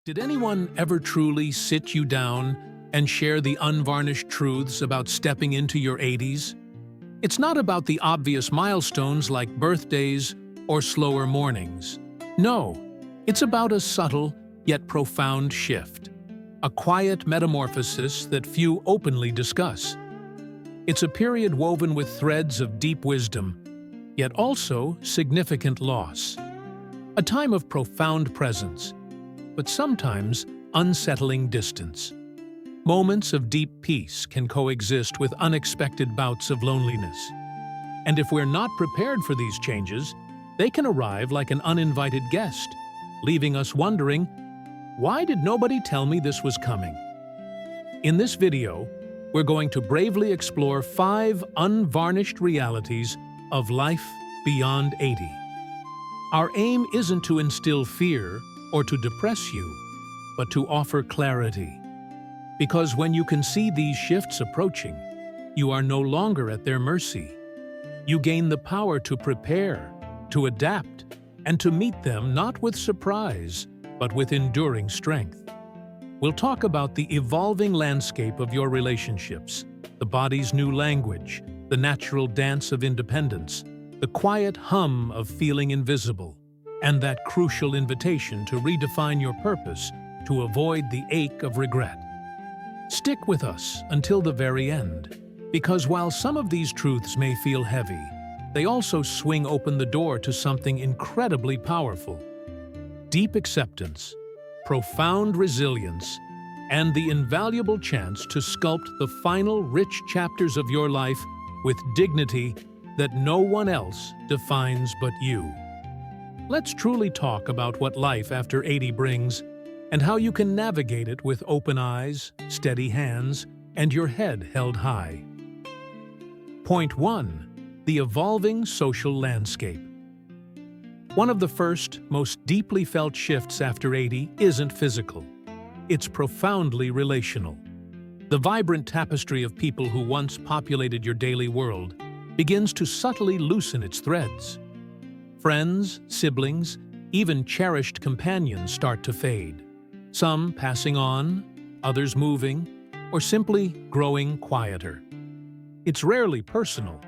Did anyone ever truly sit you down and share the unvarnished truths about stepping into your 80s? It's not about the obvious milestones like birthdays or slower mornings. No, it's about a subtle yet profound shift, a quiet metamorphosis that few openly discuss. It's a period woven with threads of deep wisdom, yet also significant loss. A time of profound presence, but sometimes unsettling distance. Moments of deep peace can coexist with unexpected bouts of loneliness. And if we're not prepared for these changes, they can arrive like an uninvited guest, leaving us wondering, why did nobody tell me this was coming? In this video, we're going to bravely explore 5 unvarnished realities of life beyond 80. Our aim isn't to instill fear or to depress you, but to offer clarity. Because when you can see these shifts approaching, you are no longer at their mercy. You gain the power to prepare, to adapt, and to meet them not with surprise, but with enduring strength. We'll talk about the evolving landscape of your relationships, the body's new language, the natural dance of independence, the quiet hum of feeling invisible, and that crucial invitation to redefine your purpose to avoid the ache of regret. Stick with us until the very end, because while some of these truths may feel heavy, they also swing open the door to something incredibly powerful. Deep acceptance, profound resilience, and the invaluable chance to sculpt the final rich chapters of your life with dignity that no one else defines but you. Let's truly talk about what life after 80 brings and how you can navigate it with open eyes, steady hands, and your head held high. Point 1. The evolving social landscape. One of the first, most deeply felt shifts after 80 isn't physical. It's profoundly relational. The vibrant tapestry of people who once populated your daily world begins to subtly loosen its threads. Friends, siblings, even cherished companions start to fade. Some passing on, others moving, or simply growing quieter. It's rarely personal.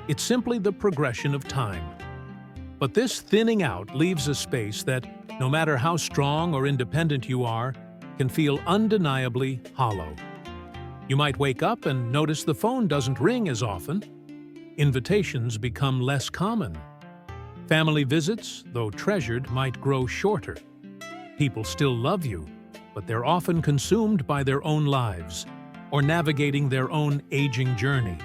It's simply the progression of time. But this thinning out leaves a space that, no matter how strong or independent you are, can feel undeniably hollow. You might wake up and notice the phone doesn't ring as often. Invitations become less common. Family visits, though treasured, might grow shorter. People still love you, but they're often consumed by their own lives or navigating their own aging journey.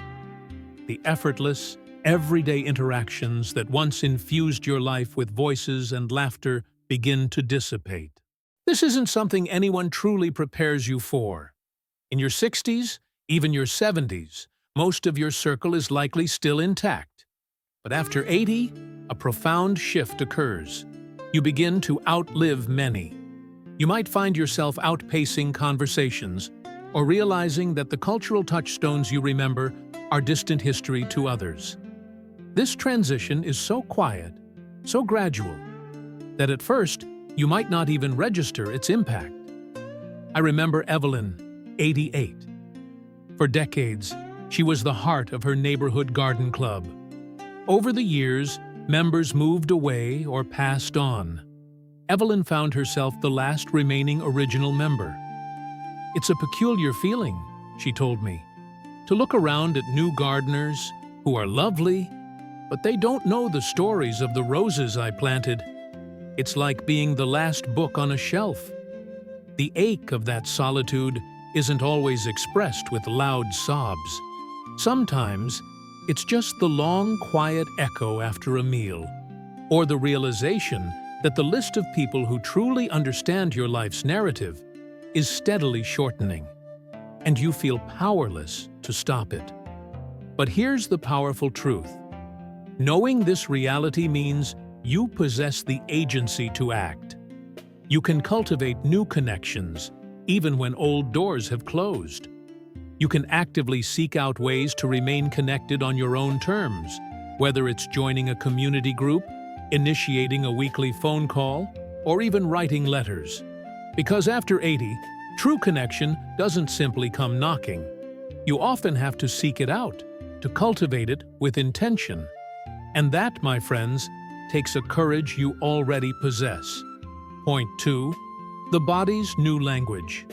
The effortless, everyday interactions that once infused your life with voices and laughter begin to dissipate. This isn't something anyone truly prepares you for. In your 60s, even your 70s, most of your circle is likely still intact. But after 80, a profound shift occurs. You begin to outlive many. You might find yourself outpacing conversations or realizing that the cultural touchstones you remember are distant history to others. This transition is so quiet, so gradual, that at first you might not even register its impact. I remember Evelyn, 88. For decades, she was the heart of her neighborhood garden club. Over the years, members moved away or passed on. Evelyn found herself the last remaining original member. "It's a peculiar feeling," she told me, "to look around at new gardeners who are lovely, but they don't know the stories of the roses I planted. It's like being the last book on a shelf." The ache of that solitude isn't always expressed with loud sobs. Sometimes, it's just the long, quiet echo after a meal, or the realization that the list of people who truly understand your life's narrative is steadily shortening, and you feel powerless to stop it. But here's the powerful truth. Knowing this reality means you possess the agency to act. You can cultivate new connections, even when old doors have closed. You can actively seek out ways to remain connected on your own terms, whether it's joining a community group, initiating a weekly phone call, or even writing letters. Because after 80, true connection doesn't simply come knocking. You often have to seek it out, to cultivate it with intention. And that, my friends, takes a courage you already possess. Point 2. The body's new language.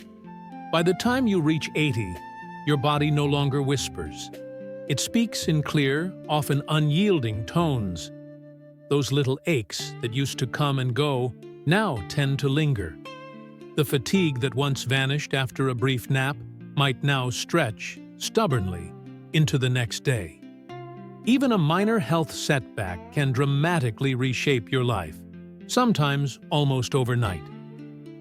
By the time you reach 80, your body no longer whispers. It speaks in clear, often unyielding tones. Those little aches that used to come and go now tend to linger. The fatigue that once vanished after a brief nap might now stretch, stubbornly, into the next day. Even a minor health setback can dramatically reshape your life, sometimes almost overnight.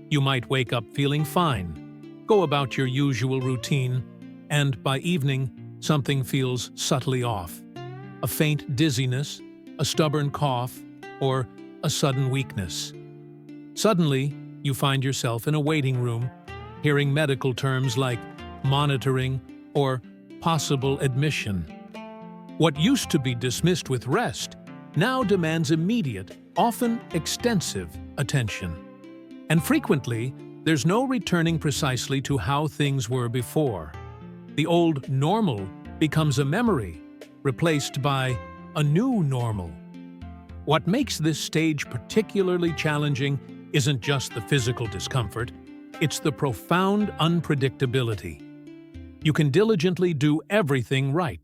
You might wake up feeling fine, go about your usual routine, and by evening, something feels subtly off. A faint dizziness, a stubborn cough, or a sudden weakness. Suddenly, you find yourself in a waiting room, hearing medical terms like monitoring or possible admission. What used to be dismissed with rest now demands immediate, often extensive, attention. And frequently, there's no returning precisely to how things were before. The old normal becomes a memory, replaced by a new normal. What makes this stage particularly challenging isn't just the physical discomfort, it's the profound unpredictability. You can diligently do everything right.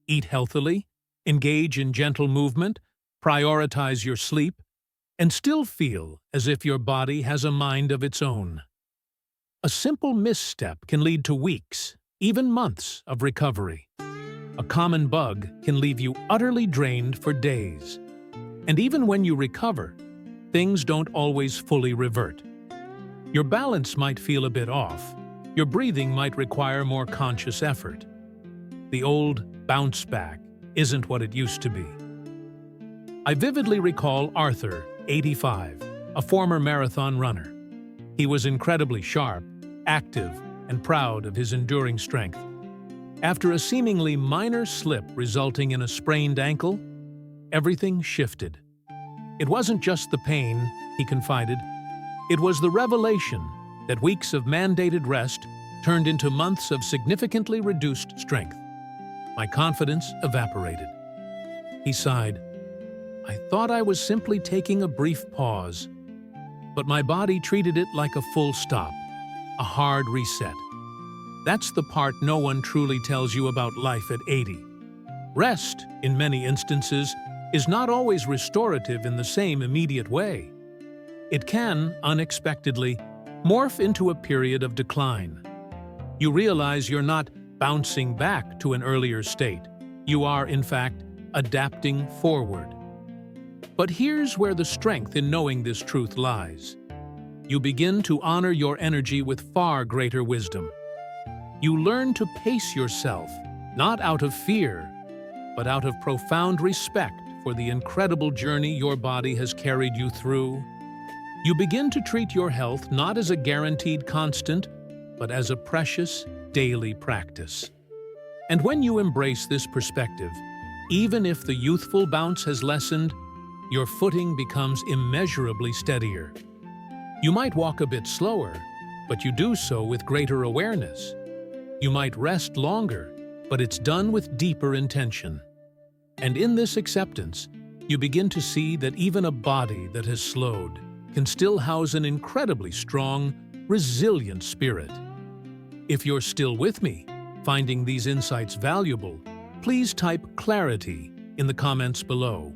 Eat healthily, engage in gentle movement, prioritize your sleep, and still feel as if your body has a mind of its own. A simple misstep can lead to weeks, even months of recovery. A common bug can leave you utterly drained for days. And even when you recover, things don't always fully revert. Your balance might feel a bit off. Your breathing might require more conscious effort. The old bounce back isn't what it used to be. I vividly recall Arthur, 85, a former marathon runner. He was incredibly sharp, active, and proud of his enduring strength. After a seemingly minor slip resulting in a sprained ankle, everything shifted. It wasn't just the pain, he confided. It was the revelation that weeks of mandated rest turned into months of significantly reduced strength. My confidence evaporated. He sighed. I thought I was simply taking a brief pause, but my body treated it like a full stop, a hard reset. That's the part no one truly tells you about life at 80. Rest, in many instances, is not always restorative in the same immediate way. It can, unexpectedly, morph into a period of decline. You realize you're not bouncing back to an earlier state. You are, in fact, adapting forward. But here's where the strength in knowing this truth lies. You begin to honor your energy with far greater wisdom. You learn to pace yourself, not out of fear, but out of profound respect for the incredible journey your body has carried you through. You begin to treat your health not as a guaranteed constant, but as a precious, daily practice. And when you embrace this perspective, even if the youthful bounce has lessened, your footing becomes immeasurably steadier. You might walk a bit slower, but you do so with greater awareness. You might rest longer, but it's done with deeper intention. And in this acceptance, you begin to see that even a body that has slowed can still house an incredibly strong, resilient spirit. If you're still with me, finding these insights valuable, please type clarity in the comments below.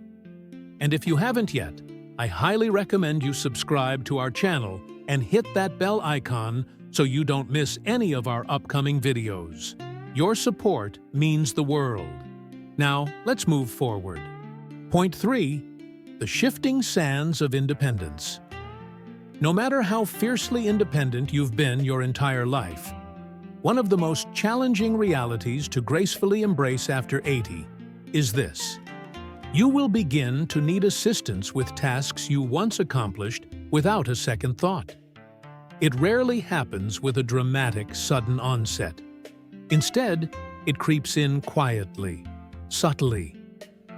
And if you haven't yet, I highly recommend you subscribe to our channel and hit that bell icon so you don't miss any of our upcoming videos. Your support means the world. Now, let's move forward. Point 3. The shifting sands of independence. No matter how fiercely independent you've been your entire life, one of the most challenging realities to gracefully embrace after 80 is this. You will begin to need assistance with tasks you once accomplished without a second thought. It rarely happens with a dramatic, sudden onset. Instead, it creeps in quietly, subtly,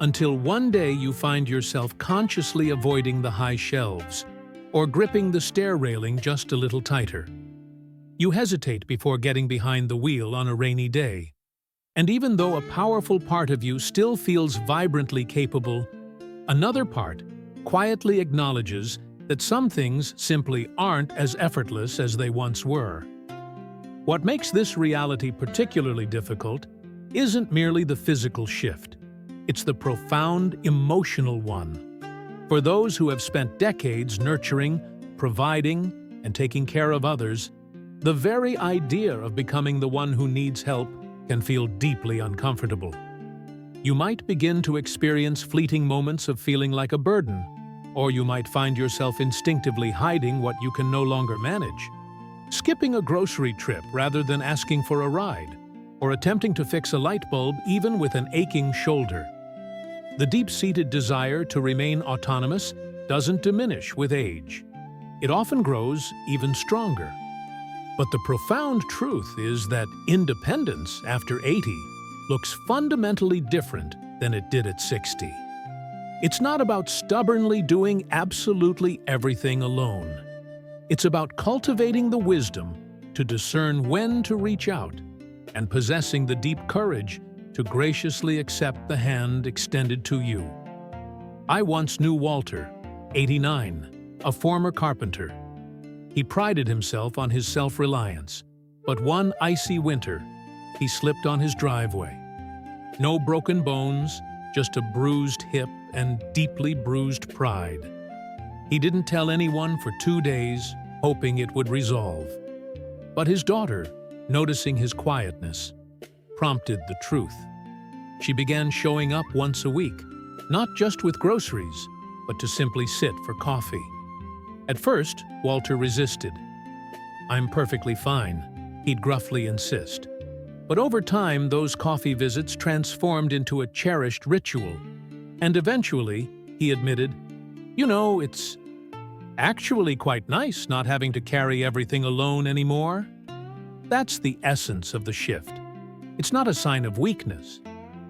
until one day you find yourself consciously avoiding the high shelves, or gripping the stair railing just a little tighter. You hesitate before getting behind the wheel on a rainy day. And even though a powerful part of you still feels vibrantly capable, another part quietly acknowledges that some things simply aren't as effortless as they once were. What makes this reality particularly difficult isn't merely the physical shift. It's the profound emotional one. For those who have spent decades nurturing, providing, and taking care of others, the very idea of becoming the one who needs help can feel deeply uncomfortable. You might begin to experience fleeting moments of feeling like a burden, or you might find yourself instinctively hiding what you can no longer manage. Skipping a grocery trip rather than asking for a ride, or attempting to fix a light bulb even with an aching shoulder. The deep-seated desire to remain autonomous doesn't diminish with age. It often grows even stronger. But the profound truth is that independence after 80 looks fundamentally different than it did at 60. It's not about stubbornly doing absolutely everything alone. It's about cultivating the wisdom to discern when to reach out and possessing the deep courage to graciously accept the hand extended to you. I once knew Walter, 89, a former carpenter. He prided himself on his self-reliance, but one icy winter, he slipped on his driveway. No broken bones, just a bruised hip and deeply bruised pride. He didn't tell anyone for 2 days, hoping it would resolve. But his daughter, noticing his quietness, prompted the truth. She began showing up once a week, not just with groceries, but to simply sit for coffee. At first, Walter resisted. "I'm perfectly fine," he'd gruffly insist. But over time, those coffee visits transformed into a cherished ritual. And eventually, he admitted, "You know, it's actually quite nice not having to carry everything alone anymore." That's the essence of the shift. It's not a sign of weakness.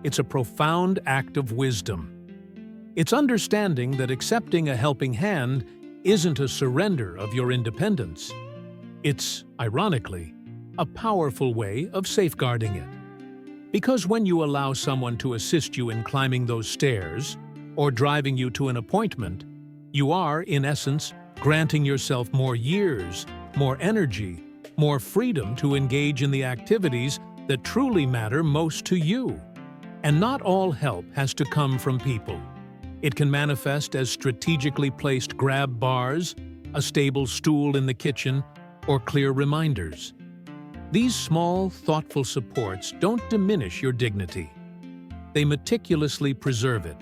It's a profound act of wisdom. It's understanding that accepting a helping hand isn't a surrender of your independence. It's, ironically, a powerful way of safeguarding it. Because when you allow someone to assist you in climbing those stairs or driving you to an appointment, you are, in essence, granting yourself more years, more energy, more freedom to engage in the activities that truly matter most to you. And not all help has to come from people. It can manifest as strategically placed grab bars, a stable stool in the kitchen, or clear reminders. These small, thoughtful supports don't diminish your dignity. They meticulously preserve it.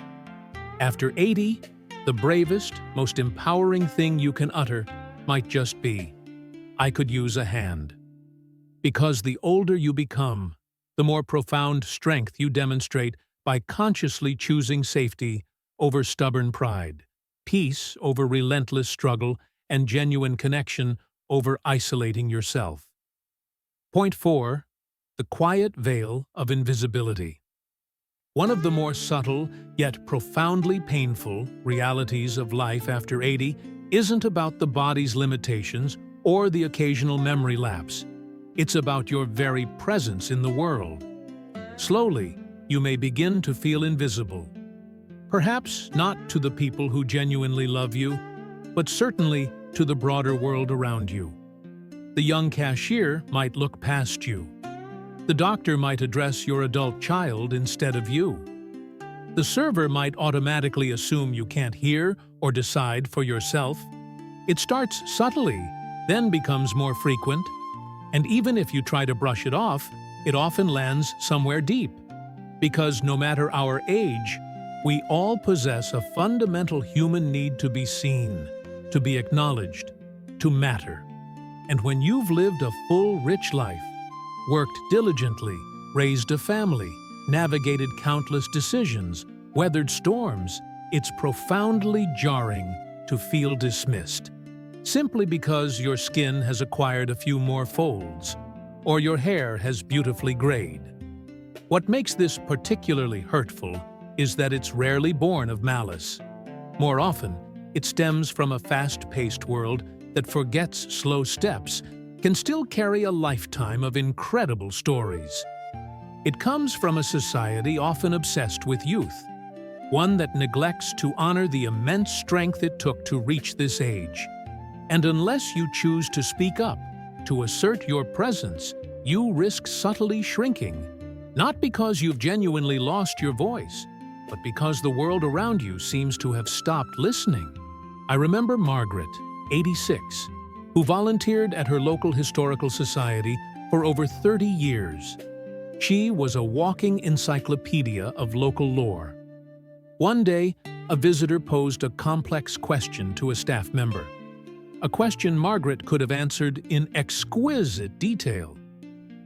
After 80, the bravest, most empowering thing you can utter might just be, "I could use a hand." Because the older you become, the more profound strength you demonstrate by consciously choosing safety over stubborn pride, peace over relentless struggle, and genuine connection over isolating yourself. Point 4. The quiet veil of invisibility. One of the more subtle, yet profoundly painful, realities of life after 80 isn't about the body's limitations or the occasional memory lapse. It's about your very presence in the world. Slowly, you may begin to feel invisible. Perhaps not to the people who genuinely love you, but certainly to the broader world around you. The young cashier might look past you. The doctor might address your adult child instead of you. The server might automatically assume you can't hear or decide for yourself. It starts subtly, then becomes more frequent, and even if you try to brush it off, it often lands somewhere deep. Because no matter our age, we all possess a fundamental human need to be seen, to be acknowledged, to matter. And when you've lived a full, rich life, worked diligently, raised a family, navigated countless decisions, weathered storms, it's profoundly jarring to feel dismissed, simply because your skin has acquired a few more folds, or your hair has beautifully grayed. What makes this particularly hurtful is that it's rarely born of malice. More often, It stems from a fast-paced world that forgets slow steps, can still carry a lifetime of incredible stories. It comes from a society often obsessed with youth, one that neglects to honor the immense strength it took to reach this age. And unless you choose to speak up, to assert your presence, you risk subtly shrinking, not because you've genuinely lost your voice, but because the world around you seems to have stopped listening. I remember Margaret, 86, who volunteered at her local historical society for over 30 years. She was a walking encyclopedia of local lore. One day, a visitor posed a complex question to a staff member. A question Margaret could have answered in exquisite detail.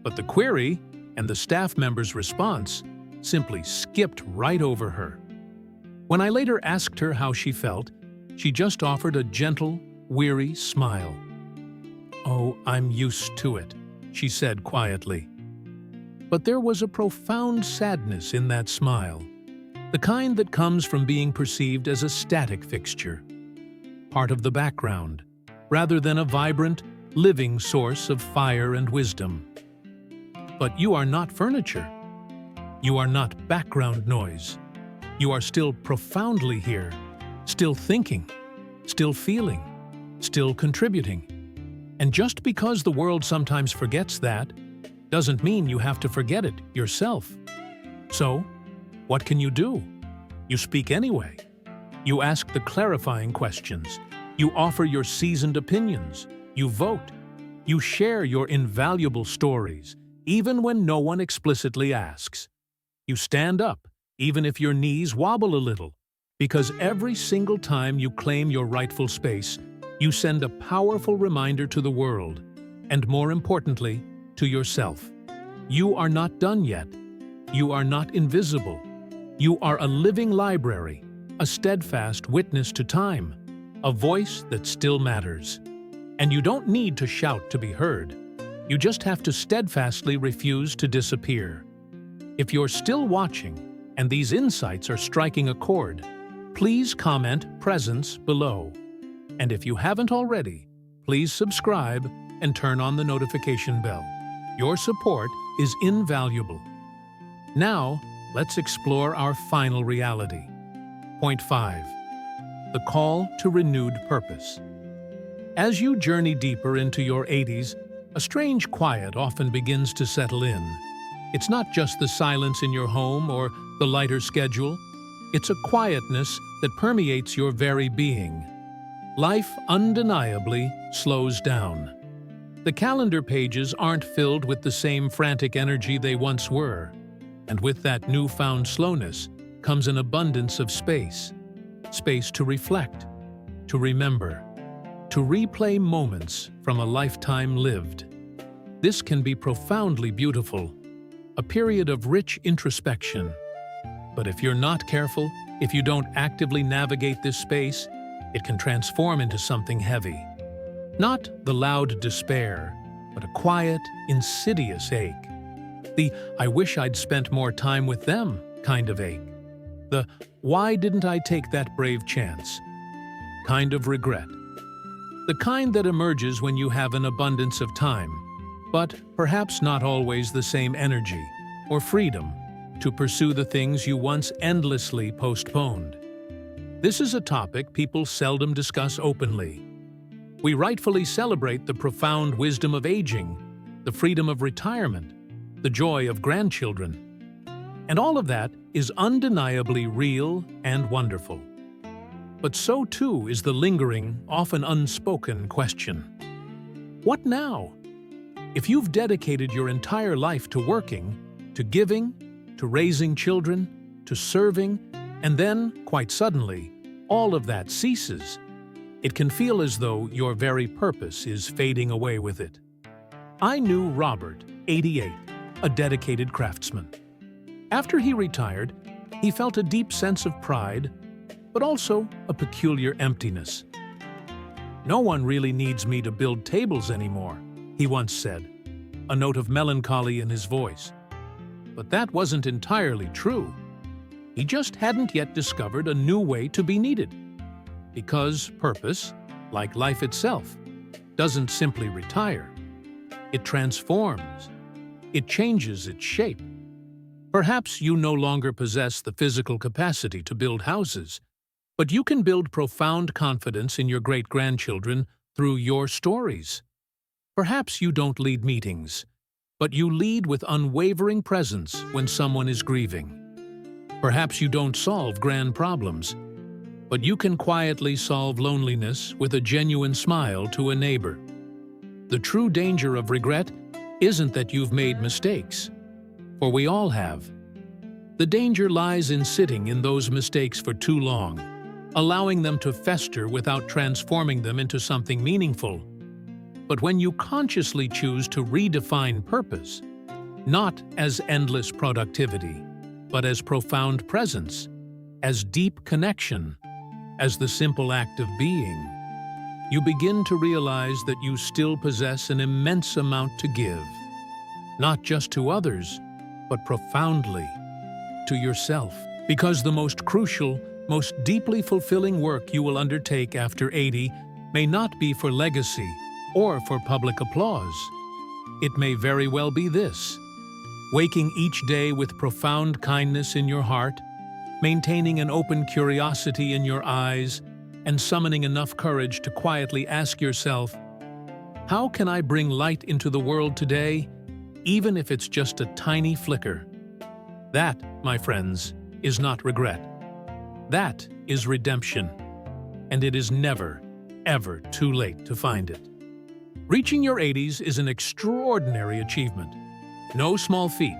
But the query, and the staff member's response, simply skipped right over her. When I later asked her how she felt, she just offered a gentle, weary smile. "Oh, I'm used to it," she said quietly. But there was a profound sadness in that smile, the kind that comes from being perceived as a static fixture, part of the background, rather than a vibrant, living source of fire and wisdom. But you are not furniture. You are not background noise. You are still profoundly here, still thinking, still feeling, still contributing. And just because the world sometimes forgets that, doesn't mean you have to forget it yourself. So, what can you do? You speak anyway. You ask the clarifying questions. You offer your seasoned opinions. You vote. You share your invaluable stories, even when no one explicitly asks. You stand up, even if your knees wobble a little, because every single time you claim your rightful space, you send a powerful reminder to the world, and more importantly, to yourself. You are not done yet. You are not invisible. You are a living library, a steadfast witness to time, a voice that still matters. And you don't need to shout to be heard. You just have to steadfastly refuse to disappear. If you're still watching, and these insights are striking a chord, please comment "presence" below. And if you haven't already, please subscribe and turn on the notification bell. Your support is invaluable. Now, let's explore our final reality. Point 5. The call to renewed purpose. As you journey deeper into your 80s, a strange quiet often begins to settle in. It's not just the silence in your home or the lighter schedule. It's a quietness that permeates your very being. Life undeniably slows down. The calendar pages aren't filled with the same frantic energy they once were. And with that newfound slowness comes an abundance of space. Space to reflect, to remember, to replay moments from a lifetime lived. This can be profoundly beautiful, a period of rich introspection. But if you're not careful, if you don't actively navigate this space, it can transform into something heavy. Not the loud despair, but a quiet, insidious ache. The "I wish I'd spent more time with them" kind of ache. The "why didn't I take that brave chance" kind of regret. The kind that emerges when you have an abundance of time, but perhaps not always the same energy or freedom to pursue the things you once endlessly postponed. This is a topic people seldom discuss openly. We rightfully celebrate the profound wisdom of aging, the freedom of retirement, the joy of grandchildren. And all of that is undeniably real and wonderful. But so too is the lingering, often unspoken question. What now? If you've dedicated your entire life to working, to giving, to raising children, to serving, and then, quite suddenly, all of that ceases, it can feel as though your very purpose is fading away with it. I knew Robert, 88, a dedicated craftsman. After he retired, he felt a deep sense of pride, but also a peculiar emptiness. "No one really needs me to build tables anymore," he once said, a note of melancholy in his voice. But that wasn't entirely true. He just hadn't yet discovered a new way to be needed. Because purpose, like life itself, doesn't simply retire. It transforms. It changes its shape. Perhaps you no longer possess the physical capacity to build houses, but you can build profound confidence in your great-grandchildren through your stories. Perhaps you don't lead meetings, but you lead with unwavering presence when someone is grieving. Perhaps you don't solve grand problems, but you can quietly solve loneliness with a genuine smile to a neighbor. The true danger of regret isn't that you've made mistakes, for we all have. The danger lies in sitting in those mistakes for too long, allowing them to fester without transforming them into something meaningful. But when you consciously choose to redefine purpose, not as endless productivity, but as profound presence, as deep connection, as the simple act of being, you begin to realize that you still possess an immense amount to give, not just to others, but profoundly to yourself. Because the most crucial, most deeply fulfilling work you will undertake after 80 may not be for legacy or for public applause. It may very well be this: waking each day with profound kindness in your heart, maintaining an open curiosity in your eyes, and summoning enough courage to quietly ask yourself, how can I bring light into the world today, even if it's just a tiny flicker? That, my friends, is not regret. That is redemption. And it is never, ever too late to find it. Reaching your 80s is an extraordinary achievement. No small feat.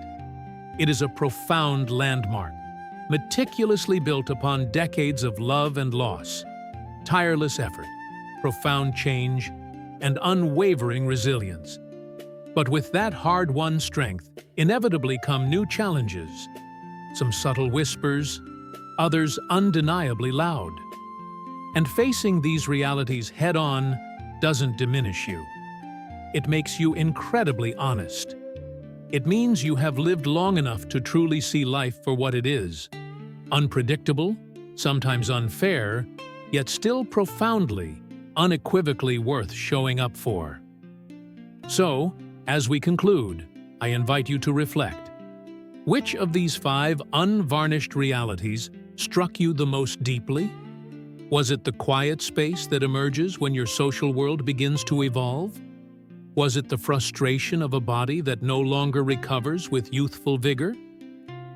It is a profound landmark, meticulously built upon decades of love and loss, tireless effort, profound change, and unwavering resilience. But with that hard-won strength, inevitably come new challenges, some subtle whispers, others undeniably loud. And facing these realities head-on doesn't diminish you. It makes you incredibly honest. It means you have lived long enough to truly see life for what it is: unpredictable, sometimes unfair, yet still profoundly, unequivocally worth showing up for. So, as we conclude, I invite you to reflect. Which of these 5 unvarnished realities struck you the most deeply? Was it the quiet space that emerges when your social world begins to evolve? Was it the frustration of a body that no longer recovers with youthful vigor?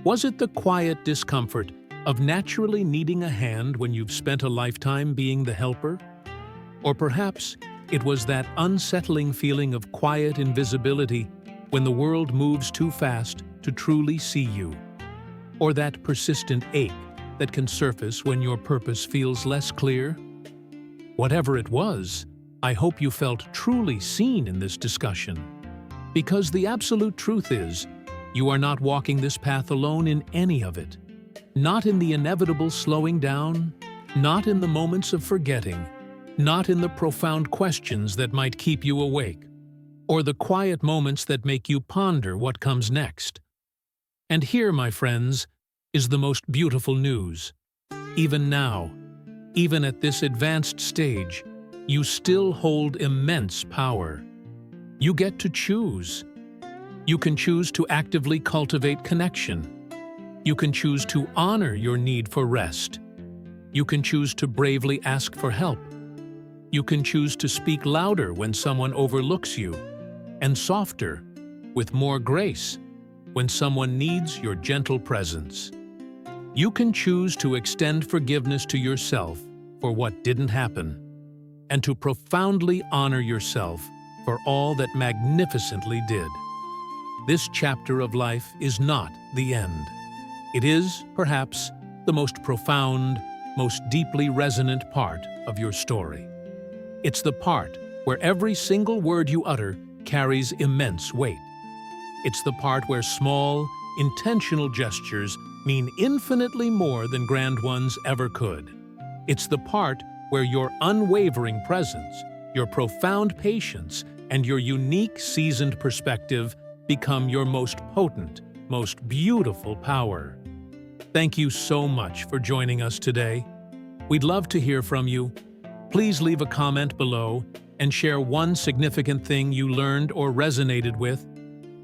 Was it the quiet discomfort of naturally needing a hand when you've spent a lifetime being the helper? Or perhaps it was that unsettling feeling of quiet invisibility when the world moves too fast to truly see you? Or that persistent ache that can surface when your purpose feels less clear? Whatever it was, I hope you felt truly seen in this discussion. Because the absolute truth is, you are not walking this path alone in any of it. Not in the inevitable slowing down, not in the moments of forgetting, not in the profound questions that might keep you awake, or the quiet moments that make you ponder what comes next. And here, my friends, is the most beautiful news. Even now, even at this advanced stage, you still hold immense power. You get to choose. You can choose to actively cultivate connection. You can choose to honor your need for rest. You can choose to bravely ask for help. You can choose to speak louder when someone overlooks you, and softer, with more grace, when someone needs your gentle presence. You can choose to extend forgiveness to yourself for what didn't happen, and to profoundly honor yourself for all that magnificently did. This chapter of life is not the end. It is, perhaps, the most profound, most deeply resonant part of your story. It's the part where every single word you utter carries immense weight. It's the part where small, intentional gestures mean infinitely more than grand ones ever could. It's the part where your unwavering presence, your profound patience, and your unique, seasoned perspective become your most potent, most beautiful power. Thank you so much for joining us today. We'd love to hear from you. Please leave a comment below and share one significant thing you learned or resonated with,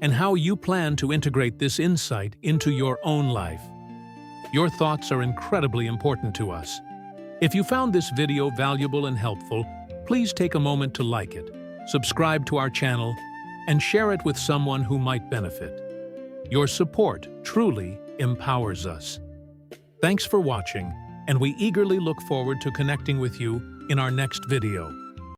and how you plan to integrate this insight into your own life. Your thoughts are incredibly important to us. If you found this video valuable and helpful, please take a moment to like it, subscribe to our channel, and share it with someone who might benefit. Your support truly empowers us. Thanks for watching, and we eagerly look forward to connecting with you in our next video.